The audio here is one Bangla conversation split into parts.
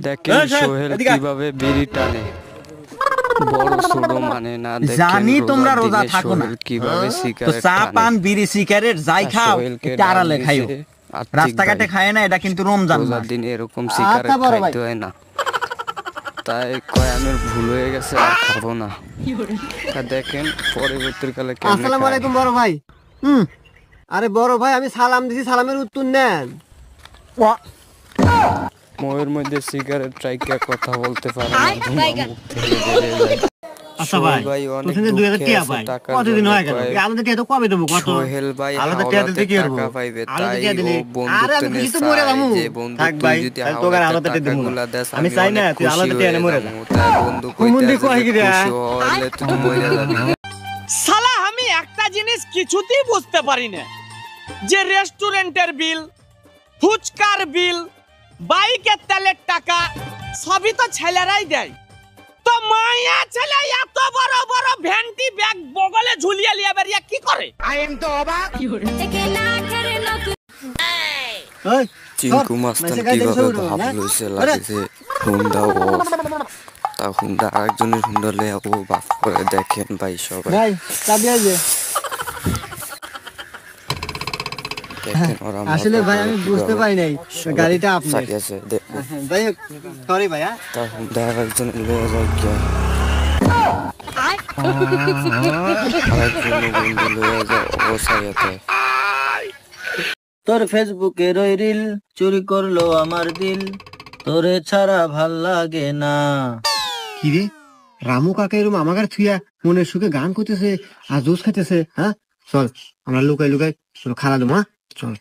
দেখেন সোহেল কিভাবে বিড়ি টানে, বড় ছোট মানে না। জানি তোমরা রোজা থাকো না, কিভাবে তো সিগারেট চা পান বিড়ি সিগারেট যাই খাও এটা আড়ালে খাইও, রাস্তাঘাটে খায় না, এটা কিন্তু রমজান মাস। দিন এরকম সিগারেট খাইতে হয় না, তাই কয় আমার ভুল হয়ে গেছে আর খাবো না। তা দেখেন পরবর্তীকালে কেমনে। আসসালামু আলাইকুম বড় ভাই। আরে বড় ভাই আমি সালাম দিছি, সালামের উত্তর নেন। মোয়ের মধ্যে সিগারেট ট্রাইকে কথা বলতে পারে না। আচ্ছা ভাই তুমি 2000 টাকা পাই, কতদিন হয়ে গেল? এই আলাদা টাকা তো কবে দেব? কত সোহেল ভাই আলাদা টাকা দিতে কি করব? টাকা পাইবে, আলাদা তাই টাকা দিলে ও বন্ধুত্ব নিয়ে তো মরে যামু। থাক ভাই তাহলে তোকে আলাদা টাকা দেব না, আমি চাই না তুই আলাদা টাকা এনে মরে যা। তাই বন্ধু হুমুন্দি কই কি রে? খুশি হলে তুই তো মরে যাবি। শালা আমি একটা জিনিস কিছুতেই বুঝতে পারি না, যে রেস্টুরেন্টের বিল, ফুচকার বিল, বাইকের তেলের টাকা সবই তো ছেলেরাই দেয়, তো মাইয়া ছেলে এত বড় বড় ভ্যান্টি ব্যাগ বগলে ঝুলিয়ে লিয়ে বেরিয়ে কি করে? চিঙ্কু মাস্তান কিভাবে ভাবলো সে লাগছে হুন্ডা ও তা হুন্ডা আরেকজনের হুন্ডা লে ও বাপ করে। দেখেন ভাই সবাই ভাই চাবি আছে। দেখেন ওরা আসলে ভাই আমি বুঝতে পারি নাই গাড়িটা আপনার। সাথে আছে দেখেন ভাই সরি ভাইয়া। তা হুন্ডা আরেকজনের লয়ে যায় কি আরেকজনের বন্ধু লয়ে যায় অবসাইতে। তোর ফেসবুকের ওই রিল চুরি করলো আমার দিল, তোরে ছাড়া ভাল লাগে না। কি রে রামু কাকা এরকম আমাকে থুইয়া মনের সুখে গান করতেছে আর জোস খাইতেছে। হ্যাঁ চল আমরা লুকাই লুকাই চল খালা দেবো। হ্যাঁ চল।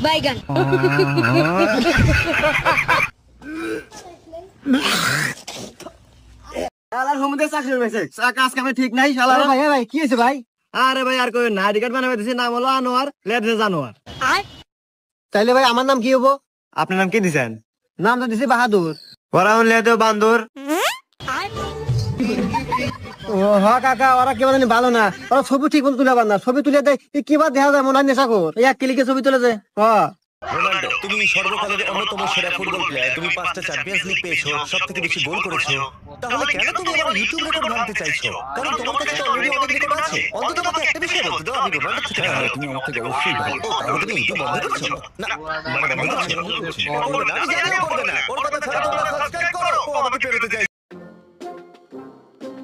বাইগান ঠিক নাই ভাই ভাই কি হয়েছে ভাই? আরে ভাই আর কই না, আইডি কার্ড বানাবে দিছে, নাম হলো আনোয়ার, লেটে জানোয়ার। তাইলে ভাই আমার নাম কি হবো? আপনার নাম কি দিছেন? নাম তো দিছি বাহাদুর। ওরা হলে তো বান্দর। ও হ্যাঁ কাকা, ওরা কেউ জানি ভালো না, ওরা ছবি ঠিক মতো তুলে না, ছবি তুলে দেয় কিবার দেখা যায় মনে হয় নেশা কর, এক ক্লিকে ছবি তুলে যায়। রোনাল্ডো, তুমি সর্বকালের অন্যতম সেরা ফুটবল প্লেয়ার, তুমি 5টা চ্যাম্পিয়ন্স লিগ পেয়েছো, সবথেকে বেশি গোল করেছো, তাহলে কেন তুমি আবার ইউটিউব রেকর্ড ভাঙতে চাইছো? কারণ তোমার কাছে তো অলরেডি অনেক রেকর্ড আছে। অন্তত আমাকে একটা বিষয় বলতে দাও, আমি রোনাল্ডো থেকে ভালো। তুমি আমার থেকে অবশ্যই ভালো। তাহলে তুমি ইউটিউব বন্ধ করছো? না মানে বন্ধ করছো? আমি জানিও করবে না, ওর কথা ছাড়া তোমরা সাবস্ক্রাইব করো, ও আমাকে পেরোতে চাই।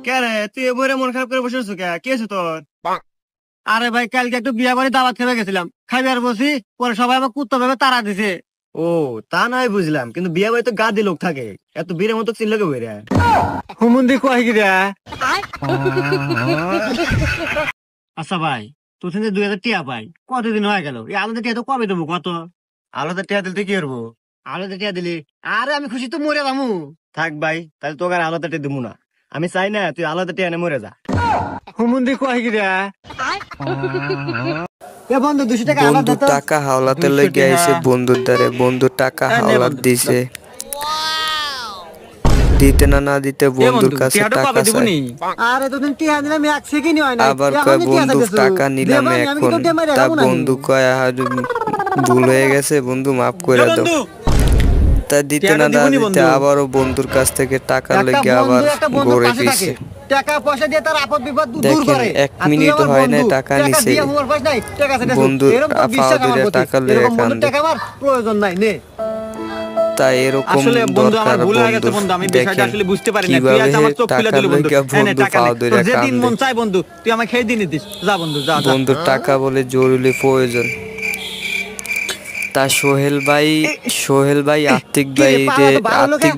কে রে তুই বইরে মন খারাপ করে বসে আছো? কে আছে তোর? আরে ভাই কালকে একটু বিয়া বাড়ি দাওয়াত খেয়ে গেছিলাম, খাইবে আর বসি, পরে সবাই আমার কুত্তা ভেবে তারা দিছে। ও তা নয় বুঝলাম, কিন্তু বিয়ে বাড়িতে গাদি লোক থাকে, এত বীরের মতো চিনলো কে বইরা? হুমুন্দি কয় কি রে? আচ্ছা ভাই তোর থেকে 2000 টাকা পাই, কতদিন হয়ে গেল? এই আলাদা টাকা তো কবে দেবো? কত আলাদা টিয়া দিলে কি করবো? আলাদা টাকা দিলি? আরে আমি খুশি তো মরে যাবো। থাক ভাই তাহলে তোকে আর আলাদা টিয়া দিব না, আমি চাই না তুই আলাদা টিয়া এনে মরে যা। হুমুন্দি কয় কি রে? বন্ধু 200 টাকা আলাদা বন্ধু টাকা হাওলাতে লেগে আইছে বন্ধুর দ্বারে, বন্ধু টাকা হাওলাত দিছে, দিতে না দিতে বন্ধুর কাছে টাকা চাই। আরে তোদিন টিয়া দিলাম এক সেকেন্ড হয় না, আবার কয় বন্ধু টাকা নিলাম এখন, তা বন্ধু কয় ভুল হয়ে গেছে বন্ধু মাফ করে দাও। তা দিতে না দিতে আবারও বন্ধুর কাছ থেকে টাকা লেগে আবার গড়ে ফিরছে। টাকা পয়সা দিয়ে তার আপদ বিপদ দূর করে, 1 মিনিট হয় না টাকা নিছে বন্ধু, ফাউদুরে টাকা লেগে কান্দে। টাকা আমার প্রয়োজন নাই নে। তাই এরকম দরকার বন্ধু, আমি বিষয়টা আসলে বুঝতে পারি না, তুই আজ আমার চোখ খুলে দিলি বন্ধু, টাকা যেদিন মন চাই বন্ধু তুই আমাকে খেয়ে দিনে দিস, যা বন্ধু যা। বন্ধু টাকা বলে জরুরি প্রয়োজন। তা সোহেল ভাই আর্থিক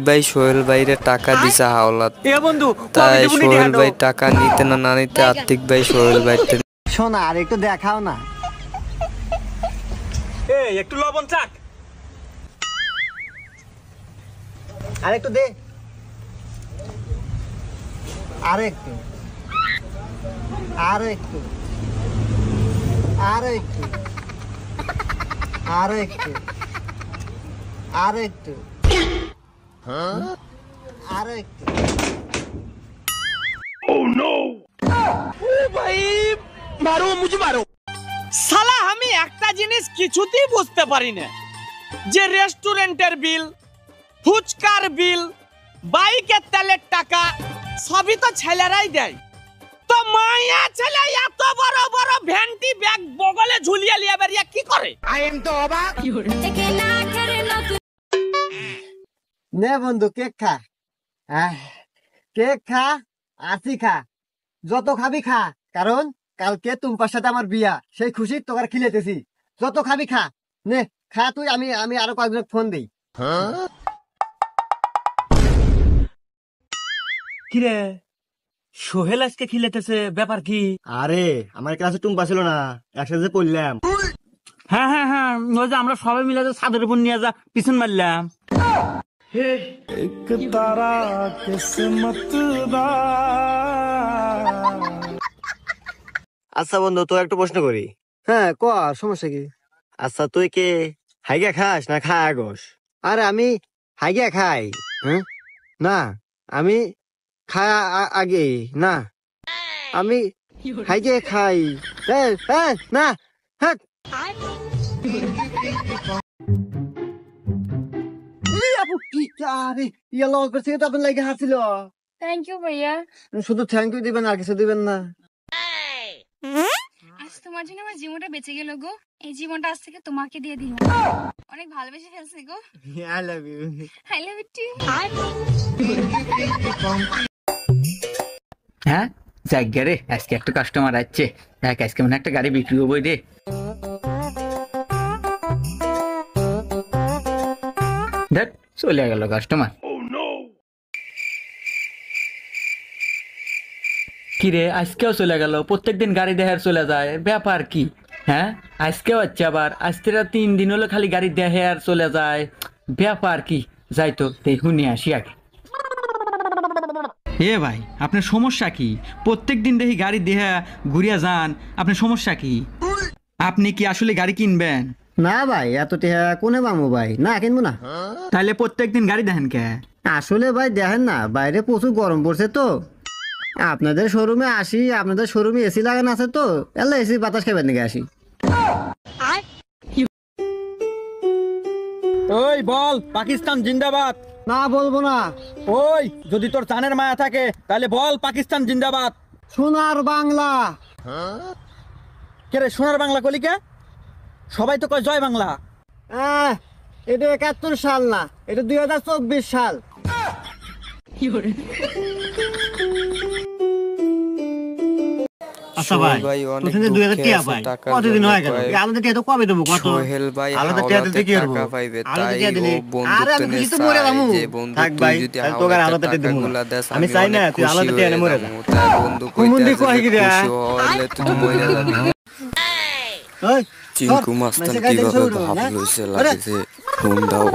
ভাই সোহেল ভাইরে টাকা দিছে হাওলাত, তাই সোহেল ভাই টাকা নিতে না নিতে আর্থিক ভাই সোহেল ভাই শোনা আর একটু দেখাও না। একটু লবণ চাক, আর একটু দে, আর একটু, আর একটু, আর একটু, আর একটু, আর একটু, আরে শালা আমি একটা জিনিস কিছুতেই বুঝতে পারি না, যে রেস্টুরেন্টের বিল, ফুচকার বিল, বাইকের তেলের টাকা সবই তো ছেলেরাই দেয়, তো মাইয়া ছেলে এত বড় বড় ভ্যান্টি ব্যাগ বগলে ঝুলিয়ে লিয়ে বেরিয়ে কি করে? নে বন্ধু কেক খা, কেক খা, আসি খা, যত খাবি খা, কারণ কালকে তোমার সাথে আমার বিয়া, সেই খুশি তোকে খিলেতেছি, যত খাবি খা, নে খা তুই, আমি আরো কয়েকজন ফোন দিই। কিরে সোহেল আজকে খিলেতেছে, ব্যাপার কি? আরে আমার ক্লাসে টুম্পা ছিল না, একসাথে পড়লাম। হ্যাঁ হ্যাঁ হ্যাঁ, ওই যে আমরা সবাই মিলে ছাদের উপর নিয়ে যা পিছন মারলাম। আচ্ছা বন্ধু, তো একটা প্রশ্ন করি। হ্যাঁ ক, সমস্যা কি? আচ্ছা তুই কে হাইগা খাস না খায় গোস? আরে আমি হাইগা খাই। না আমি খায় আগে না, আমি হাইগে খাই। না হ্যাঁ, থ্যাংক ইউ ভাইয়া। শুধু থ্যাংক ইউ দিবেন আর কিছু দিবেন না? আজ তোমার জন্য আমার জীবনটা বেঁচে গেল গো, এই জীবনটা আজ থেকে তোমাকে দিয়ে দিলাম। অনেক ভালোবেসে ফেলছি গো। I love you. I love you too. হ্যাঁ যাক গে রে, আজকে একটা কাস্টমার আসছে, দেখ আজকে মানে একটা গাড়ি বিক্রি হবো রে। দেখ চলে গেল কাস্টমার। কি রে আজকেও চলে গেল? প্রত্যেকদিন গাড়ি দেখার চলে যায়, ব্যাপার কি? হ্যাঁ আজকেও হচ্ছে, আবার আজকে 3 দিন হলো খালি গাড়ি দেখে আর চলে যায়, ব্যাপার কি? যাই তো দেখুন নিয়ে আসি আগে। এ ভাই আপনার সমস্যা কি? প্রত্যেক দিন দেখি গাড়ি দেহা ঘুরিয়া যান, আপনার সমস্যা কি? আপনি কি আসলে গাড়ি কিনবেন? না ভাই, এত টেহা কোনে পাবো ভাই, না কিনবো না। তাহলে প্রত্যেক দিন গাড়ি দেখেন কে? আসলে ভাই দেখেন না, বাইরে প্রচুর গরম পড়ছে তো, আপনাদের শোরুমে আসি, আপনাদের শোরুমে এসি লাগানো আছে তো, এলা এসি বাতাস খাবেন নাকি আসি। ওই বল পাকিস্তান জিন্দাবাদ। না বলবো না। ওই যদি তোর জানের মায়া থাকে তাহলে বল পাকিস্তান জিন্দাবাদ। সোনার বাংলা। কে রে সোনার বাংলা কলিকা? সবাই তো কয় জয় বাংলা। এটা 71 সাল না, এটা 2024 সাল। আচ্ছা ভাই, তোদের 2000 টাকা পাই, কতদিন হয়ে গেল? আলাদা টাকা তো কবে দেবো? কত সোহেল ভাই আলাদা টাকা দিতে কি করব? টাকা পাইবে, আলাদা তাই টাকা দিলে ও বন্ধু আরে আমি কিছু মরে যাবো। থাক ভাই, তোর আর আলাদা টাকা দেবো না। আমি চাই না তুই আলাদা টাকা এনে মরে যা। বন্ধু হুমুন্দি কই গিরা? খুশি হলে তুই মরে যাবি। ওই চিঙ্কু মাস্তান কিভাবে ভাবলছে লাগছে হুন্ডা ও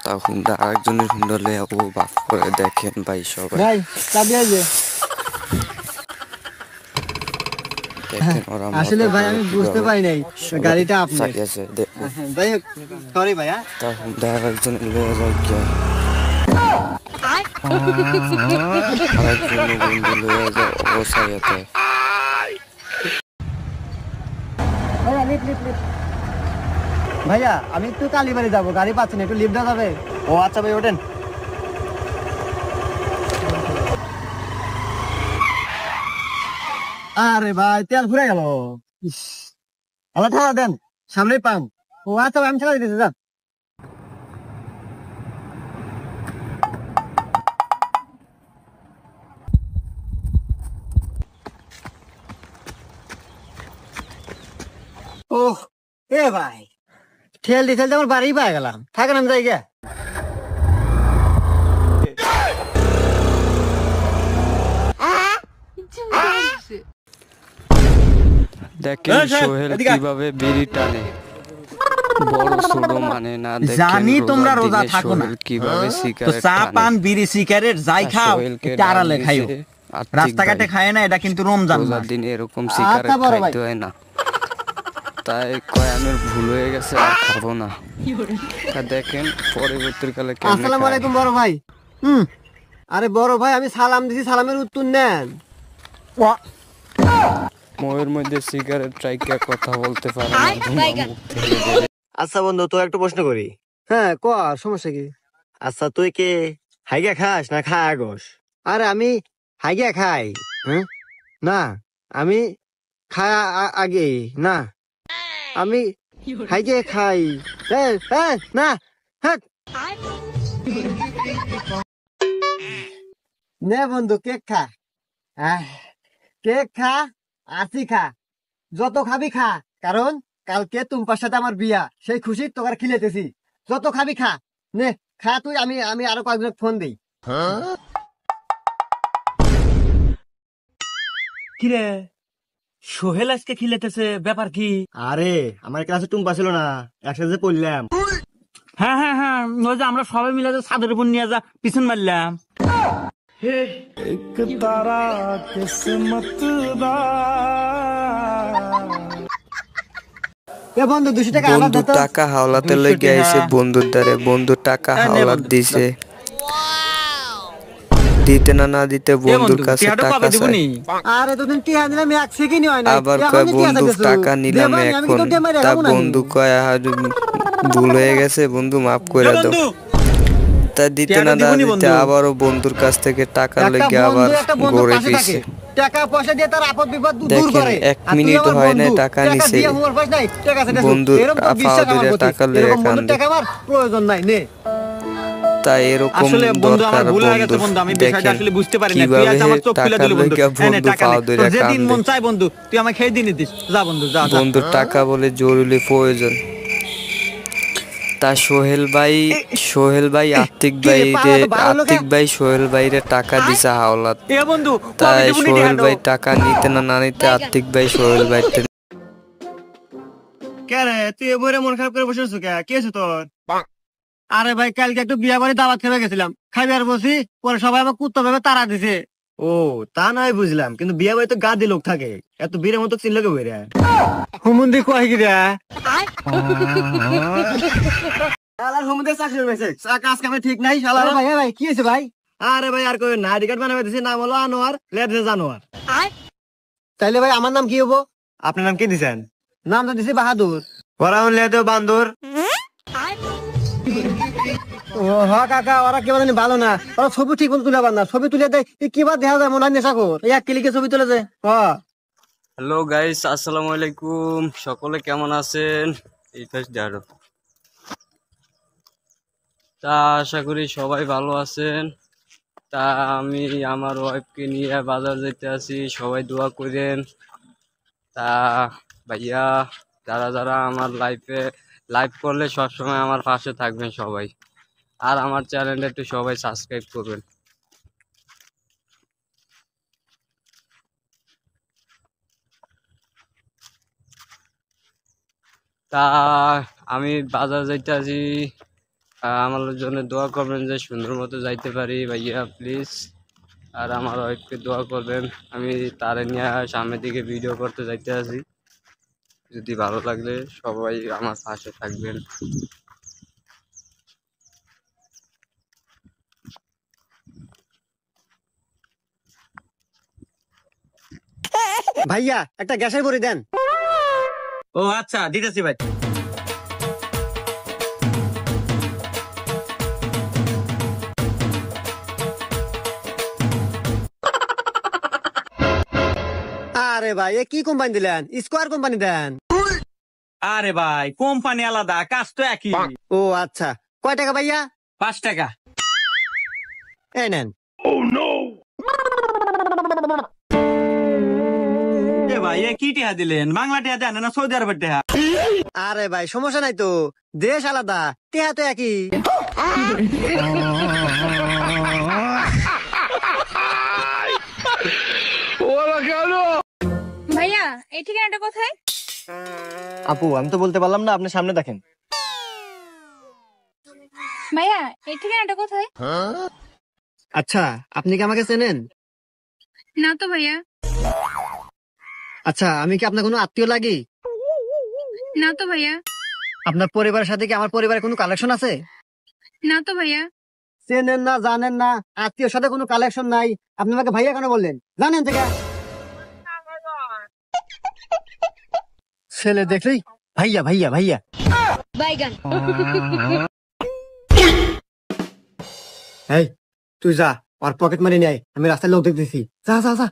তা হুন্ডা আরেকজনের হুন্ডা লে ও বাপ করে দেখেন ভাই সবাই। ভাই চাবি আছে। আসলে ভাই আমি বুঝতে পারি নাই গাড়িটা আপনার। যাই হোক সরি ভাই। তা হুন্ডা আরেকজনের লয়ে যায় কি আরেকজনের বন্ধু লয়ে যায় ও সাইয়াতে। ভাইয়া আমি একটু কালীবাড়ি যাবো, গাড়ি পাচ্ছি না, একটু লিফট দেওয়া যাবে? ও আচ্ছা ভাই ওঠেন। আরে ভাই তেল ফুরে গেল। আল্লাহ ঠান্ডা দেন, সামনেই পাম। ও আচ্ছা ভাই আমি ঠেলা দিতেছি, যান। ওহ এ ভাই, ঠেল দিয়ে ঠেলতে আমার বাড়ি পাই গেলাম, থাকেন আমি যাই গে। দেখেন সোহেল কিভাবে বিড়ি টানে, বড় ছোট মানে না। জানি তোমরা রোজা থাকো না, কিভাবে তো সিগারেট চা পান বিড়ি সিগারেট যাই খাও এটা আড়ালে খাইও, রাস্তাঘাটে খায় না, এটা কিন্তু রমজান মাস। দিন এরকম সিগারেট খাইতে হয় না, তাই কয় আমি ভুল হয়ে গেছে আর খাবো না। দেখেন পরবর্তীকালে আসসালামু আলাইকুম বড় ভাই। আরে বড় ভাই আমি সালাম দিছি, সালামের উত্তর নেন। ময়ের মধ্যে সিগারেট ট্রাইকা কথা বলতে পারে না, ধোঁয়া মুখ থেকে বের। আচ্ছা বন্ধু, তোর একটা প্রশ্ন করি। হ্যাঁ ক, সমস্যা কি? আচ্ছা তুই কে হাইগা খাস না খায় আগস? আরে আমি হাইগা খাই। হ্যাঁ না, আমি খায় আগে না, আমি হাইগে খাই। না হ্যাঁ, নে বন্ধু কেক খা। কেক খা, আসি খা, যত খাবি খা, কারণ কালকে তোমার সাথে আমার বিয়া, সেই খুশি তোকে খিলেতেছি। যত খাবি খা, নে খা তুই, আমি আমি আরো কয়েকজন ফোন দিই। কিরে সোহেল আজকে খিলেতেছে, ব্যাপার কি? আরে আমার ক্লাসে টুম্পা ছিল না, একসাথে পড়লাম। হ্যাঁ হ্যাঁ হ্যাঁ, ওই যে আমরা সবাই মিলে যে ছাদের উপর নিয়ে যা পিছন মারলাম। এ বন্ধু 200 টাকা আমার বন্ধু দে তো। টাকা হাওলাতে লইগে আইছে বন্ধুর দ্বারে, বন্ধু টাকা হাওলাত দিছে, দিতে না দিতে বন্ধুর কাছে টাকা চাই। আরে তোদিন টিয়া দিলাম, এক সেকেন্ডই হয় না, আবার কয় বন্ধু টাকা নিলাম এখন, তা বন্ধু কয় ভুল হয়ে গেছে বন্ধু মাফ করে দাও। তা দিতে না দিতে আবারও বন্ধুর কাছ থেকে টাকা লেগে আবার গড়ে পিছে। টাকা পয়সা দিয়ে তার আপদ বিপদ দূর দেখেন করে। 1 মিনিট হয় নাই টাকা নিছে, বন্ধু টাকা লয়ে বন্ধু টাকা আমার প্রয়োজন নাই, নে। তাই এরকম আসলে বন্ধু আমার দরকার ভুল হয়ে গেছে বন্ধু, আমি বিষয়টা আসলে বুঝতে পারি না। তুই আজ আমার চোখ খুলে দিলি বন্ধু, এনে টাকা নে। তোর যেদিন মন চায় বন্ধু তুই আমাকে খেয়ে দিনে দিস। যা বন্ধু যা যা। বন্ধু টাকা বলে জরুরি প্রয়োজন। তা সোহেল ভাই আর্থিক ভাই সোহেল ভাইরে টাকা দিছে হাওলাত। এ বন্ধু তাই সোহেল ভাই টাকা নিতে না নিতে আর্থিক ভাই সোহেল ভাই কে রে তুই এবারে মন খারাপ করে বসে আছো কে? কি আছে তোর? আরে ভাই কালকে একটু বিয়া বাড়ি দাওয়াত খেতে গেছিলাম, খাইবে আর বসি, পরে সবাই আমার কুত্তা ভেবে তারা দিছে। ও তা নয় বুঝলাম, কিন্তু বিয়া বাড়ি তো গাদি লোক থাকে, এত বীরের মতো চিনলে কে বইরা হুমুন্দি কয় কি রে? শালার হুমুন্দের চাকরির মেসেজ, কাজ কামে ঠিক নাই শালার। ভাই ভাই কি আছে ভাই? আরে ভাই আর কই না, আইডি কার্ড বানাবে দিছে, নাম হলো আনোয়ার, লেটে জানোয়ার। তাইলে ভাই আমার নাম কি হবো? আপনার নাম কি দিছেন? নাম তো দিছি বাহাদুর। ওরা হলে তো বান্দর। ও হ্যাঁ কাকা, ওরা কেউ জানি ভালো না, ওরা ছবি ঠিক মতো তুলে না, ছবি তুলে দেয় কিবার দেখা যায় মনে হয় নেশা কর, এক ক্লিকে ছবি তুলে যায়। হ্যালো গাইস, আসসালামু আলাইকুম, সকলে কেমন আছেন? এই ফার্স্ট ডারো, তা আশা করি সবাই ভালো আছেন। তা আমি আমার ওয়াইফকে নিয়ে বাজার যেতে আছি, সবাই দোয়া করেন। তা ভাইয়া যারা যারা আমার লাইভ করলে সবসময় আমার পাশে থাকবেন সবাই, আর আমার চ্যানেলটা একটু সবাই সাবস্ক্রাইব করবেন। তা আমি বাজার যাইতে আছি, আমার জন্য দোয়া করবেন যে সুন্দর মতো যাইতে পারি ভাইয়া প্লিজ। আর আমার ওয়াইফকে দোয়া করবেন, আমি তারে নিয়ে সামনের দিকে ভিডিও করতে যাইতে আছি। যদি ভালো লাগলে সবাই আমার পাশে থাকবেন। ভাইয়া একটা গ্যাসের বড়ি দেন। ও আচ্ছা দিতেছি ভাই। আরে ভাই এ কি কোম্পানি দিলেন? স্কোয়ার কোম্পানি দেন। আরে ভাই কোম্পানি আলাদা, কাজ তো একই। ও আচ্ছা, কয় টাকা ভাইয়া? 5 টাকা। এই নেন। এ ভাই এ কি টিহা দিলেন? বাংলা টিহা দেন না সৌদি আরবের টিহা? আরে ভাই সমস্যা নাই তো, দেশ আলাদা, টেহা তো একই। ভাইয়া এই ঠিকানাটা কোথায়? আপু আমি তো বলতে পারলাম না, আপনি সামনে দেখেন। ভাইয়া এই ঠিকানাটা কোথায়? আচ্ছা আপনি কি আমাকে চেনেন? না তো ভাইয়া। আচ্ছা আমি কি আপনার কোনো আত্মীয় লাগি? না তো ভাইয়া। আপনার পরিবারের সাথে কি আমার পরিবারের কোনো কালেকশন আছে? না তো ভাইয়া। চেনেন না, জানেন না, আত্মীয়র সাথে কোনো কালেকশন নাই, আপনি আমাকে ভাইয়া কেন বললেন? জানেন থেকে ছেলে দেখলেই ভাইয়া ভাইয়া ভাইয়া। এই তুই যা, ওর পকেট মারি নেয়, আমি রাস্তায় লোক দেখতেছি, যা যা যা।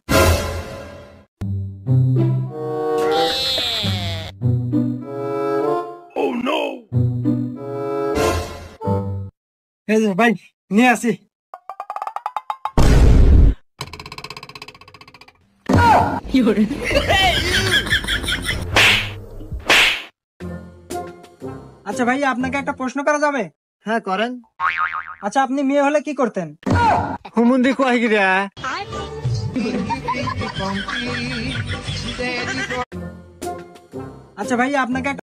এই যে ভাই নিয়ে আসি। আচ্ছা ভাইয়া, আপনাকে একটা প্রশ্ন করা যাবে? হ্যাঁ করেন। আচ্ছা, আপনি মেয়ে হলে কি করতেন? হুমুন্দি কয় গিরা। আচ্ছা ভাইয়া, আপনাকে